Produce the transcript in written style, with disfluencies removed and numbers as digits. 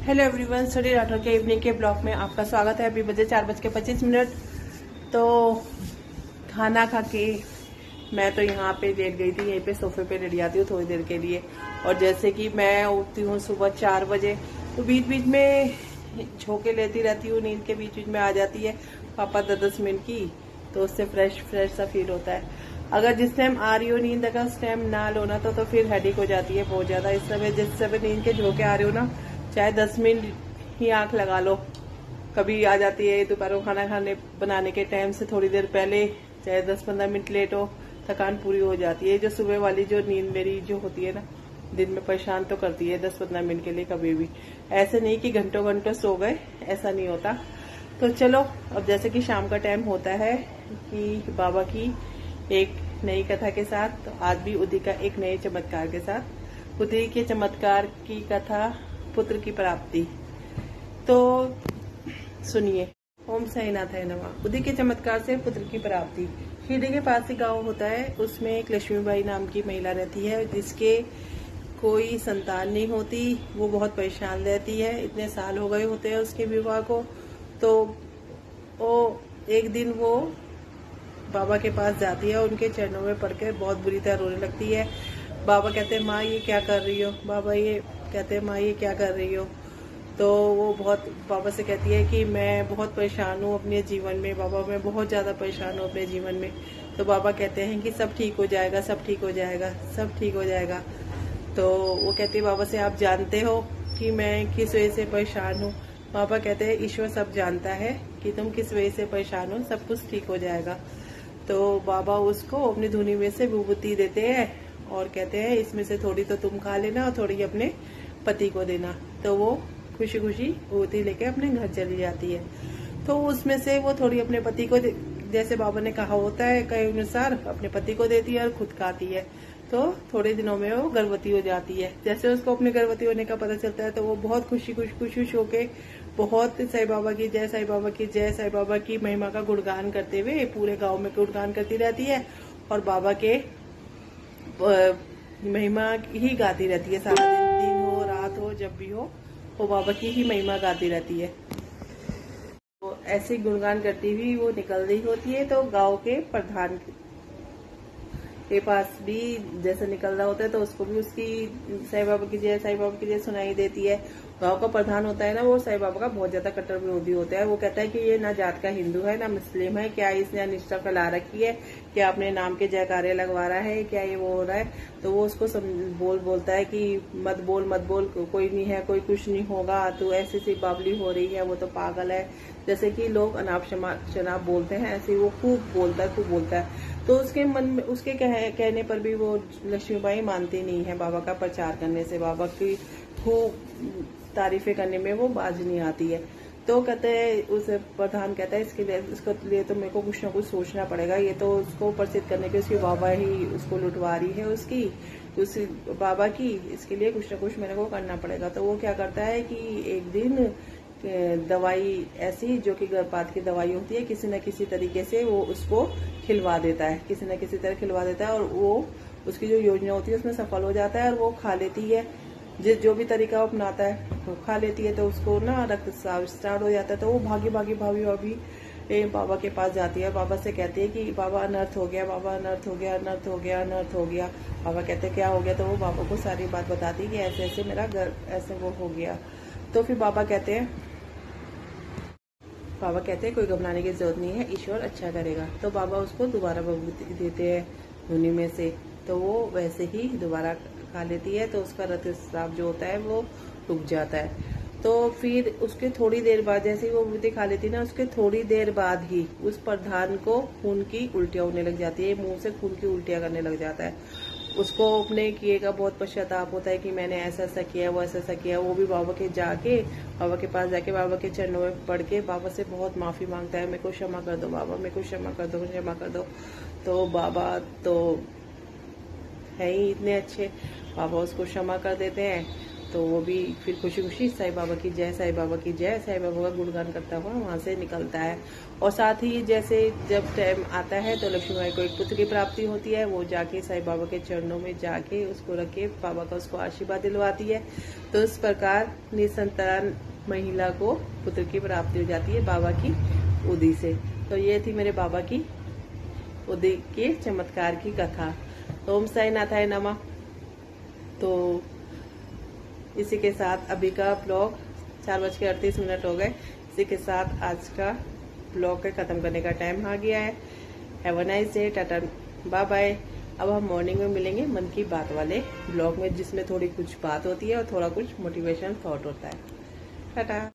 Hello everyone, Sunny Rathore के evening के blog में आपका स्वागत है। अभी बजे 4:25। तो खाना खा के मैं तो यहाँ पे लेट गई थी, यहीं पे सोफे पे लेट जाती हूँ थोड़ी देर के लिए। और जैसे कि मैं उठती हूँ सुबह 4 बजे, तो बीच बीच में झोंके लेती रहती हूँ, नींद के बीच बीच में आ जाती है पापा 10-10 मिनट की, तो उससे फ्रेश सा फील होता है। अगर जिस टाइम आ रही हो नींद, अगर उस टाइम ना लो ना तो फिर हेडेक हो जाती है बहुत ज्यादा। इस समय जिस समय नींद के झोंके आ रहे हो ना, चाहे 10 मिनट ही आंख लगा लो, कभी आ जाती है दोपहर को खाना खाने बनाने के टाइम से थोड़ी देर पहले, चाहे 10-15 मिनट लेट हो, थकान पूरी हो जाती है। जो सुबह वाली जो नींद मेरी जो होती है ना, दिन में परेशान तो करती है 10-15 मिनट के लिए कभी भी। ऐसे नहीं कि घंटों घंटों सो गए, ऐसा नहीं होता। तो चलो, अब जैसे कि शाम का टाइम होता है कि बाबा की एक नई कथा के साथ, तो आज भी उदी का एक नए चमत्कार के साथ। उदी के चमत्कार की कथा, पुत्र की प्राप्ति। तो सुनिए। ओम साईनाथाय नमः। उदी के चमत्कार से पुत्र की प्राप्ति। शिरडी के पास ही गांव होता है, उसमें एक लक्ष्मीबाई नाम की महिला रहती है, जिसके कोई संतान नहीं होती। वो बहुत परेशान रहती है, इतने साल हो गए होते हैं उसके विवाह को। तो वो एक दिन वो बाबा के पास जाती है, उनके चरणों में पड़कर बहुत बुरी तरह रोने लगती है। बाबा कहते हैं, माँ ये क्या कर रही हो? बाबा ये कहते हैं, माँ ये क्या कर रही हो? तो वो बहुत बाबा से कहती है कि मैं बहुत परेशान हूँ अपने जीवन में बाबा, मैं बहुत ज्यादा परेशान हूँ अपने जीवन में। तो बाबा कहते हैं कि सब ठीक हो जाएगा, सब ठीक हो जाएगा, सब ठीक हो जाएगा। तो वो कहती है बाबा से, आप जानते हो कि मैं किस वजह से परेशान हूँ? बाबा कहते हैं, ईश्वर सब जानता है कि तुम किस वजह से परेशान हो, सब कुछ ठीक हो जाएगा। तो बाबा उसको अपनी धुनी में से विभूति देते हैं और कहते हैं, इसमें से थोड़ी तो तुम खा लेना और थोड़ी अपने पति को देना। तो वो खुशी खुशी विभूति लेके अपने घर चली जाती है। तो उसमें से वो थोड़ी अपने पति को, जैसे बाबा ने कहा होता है कई अनुसार, अपने पति को देती है और खुद खाती है। तो थोड़े दिनों में वो गर्भवती हो जाती है। जैसे उसको अपने गर्भवती होने का पता चलता है, तो वो बहुत खुशी होके बहुत साईं बाबा की जय, साईं बाबा की जय, साईं बाबा की महिमा का गुणगान करते हुए पूरे गांव में गुणगान करती रहती है और बाबा के महिमा ही गाती रहती है सारा दिन हो रात हो, जब भी हो वो बाबा की ही महिमा गाती रहती है। तो ऐसे गुणगान करती हुई वो निकल रही होती है, तो गांव के प्रधान के पास भी जैसे निकल रहा होता है, तो उसको भी उसकी साईं बाबा की जय, साईं बाबा की जय सुनाई देती है। गांव का प्रधान होता है ना, वो साईं बाबा का बहुत ज्यादा कट्टर विरोधी होता है। वो कहता है कि ये ना जात का हिंदू है ना मुस्लिम है, क्या इसने अनिष्टा फैला रखी है, क्या अपने नाम के जयकारे लगवा रहा है, क्या ये वो हो रहा है। तो वो उसको बोलता है कि मत बोल, कोई नहीं है, कोई कुछ नहीं होगा, तो ऐसी सी बावली हो रही है, वो तो पागल है। जैसे कि लोग अनाप शनाप बोलते हैं, ऐसे वो खूब बोलता है। तो उसके मन में, उसके कहने पर भी वो लक्ष्मीबाई मानती नहीं है। बाबा का प्रचार करने से, बाबा की खूब तारीफें करने में वो बाज नहीं आती है। तो कहते हैं, उस प्रधान कहता है, इसके लिए तो मेरे को कुछ ना कुछ सोचना पड़ेगा। ये तो उसको प्रसिद्ध करने के उसकी बाबा ही उसको लुटवा रही है, उस बाबा की, इसके लिए कुछ ना कुछ मेरे को करना पड़ेगा। तो वो क्या करता है कि एक दिन दवाई ऐसी, जो कि गर्भपात की दवाई होती है, किसी न किसी तरीके से वो उसको खिलवा देता है, किसी न किसी तरह खिलवा देता है, और वो उसकी जो योजना होती है उसमें सफल हो जाता है और वो खा लेती है। जो भी तरीका वो अपनाता है वो खा लेती है। तो उसको ना रक्तस्राव स्टार्ट हो जाता है। तो वो भागी बाबा के पास जाती है, बाबा से कहती है कि बाबा अनर्थ हो गया, बाबा अनर्थ हो गया, अनर्थ हो गया, अनर्थ हो गया। बाबा कहते हैं, क्या हो गया? तो वो बाबा को सारी बात बताती है कि ऐसे ऐसे मेरा घर ऐसे वो हो गया। तो फिर बाबा कहते हैं कोई घबराने की जरूरत नहीं है, ईश्वर अच्छा करेगा। तो बाबा उसको दोबारा विभूति देते हैं धुनी में से, तो वो वैसे ही दोबारा खा लेती है। तो उसका रक्तस्राव जो होता है वो रुक जाता है। तो फिर उसके थोड़ी देर बाद, जैसे ही वो विभूति खा लेती है ना, उसके थोड़ी देर बाद ही उस प्रधान को खून की उल्टियां होने लग जाती है, मुंह से खून की उल्टियां करने लग जाता है। उसको अपने किए का बहुत पश्चाताप होता है कि मैंने ऐसा ऐसा किया, वो ऐसा ऐसा किया। वो भी बाबा के पास जाके बाबा के चरणों में पड़ के बाबा से बहुत माफी मांगता है, मेरे को क्षमा कर दो बाबा, मेरे को क्षमा कर दो, क्षमा कर दो। तो बाबा तो है ही इतने अच्छे, बाबा उसको क्षमा कर देते हैं तो वो भी फिर खुशी खुशी साईं बाबा की जय, साईं बाबा की जय, साईं बाबा का गुणगान करता हुआ वहां से निकलता है। और साथ ही जैसे जब टाइम आता है तो लक्ष्मी माई को एक पुत्र की प्राप्ति होती है, वो जाके साईं बाबा के चरणों में जाके उसको रख के बाबा का उसको आशीर्वाद दिलवाती है। तो इस प्रकार निसंतान महिला को पुत्र की प्राप्ति हो जाती है बाबा की उदी से। तो ये थी मेरे बाबा की उदी के चमत्कार की कथा। तो ओम साई नाथाय नमः। तो इसी के साथ अभी का ब्लॉग 4:38 हो गए। इसी के साथ आज का ब्लॉग के खत्म करने का टाइम आ गया है। Have a nice day, tata, bye bye. अब हम मॉर्निंग में मिलेंगे मन की बात वाले ब्लॉग में, जिसमें थोड़ी कुछ बात होती है और थोड़ा कुछ मोटिवेशन थॉट होता है। टाटा।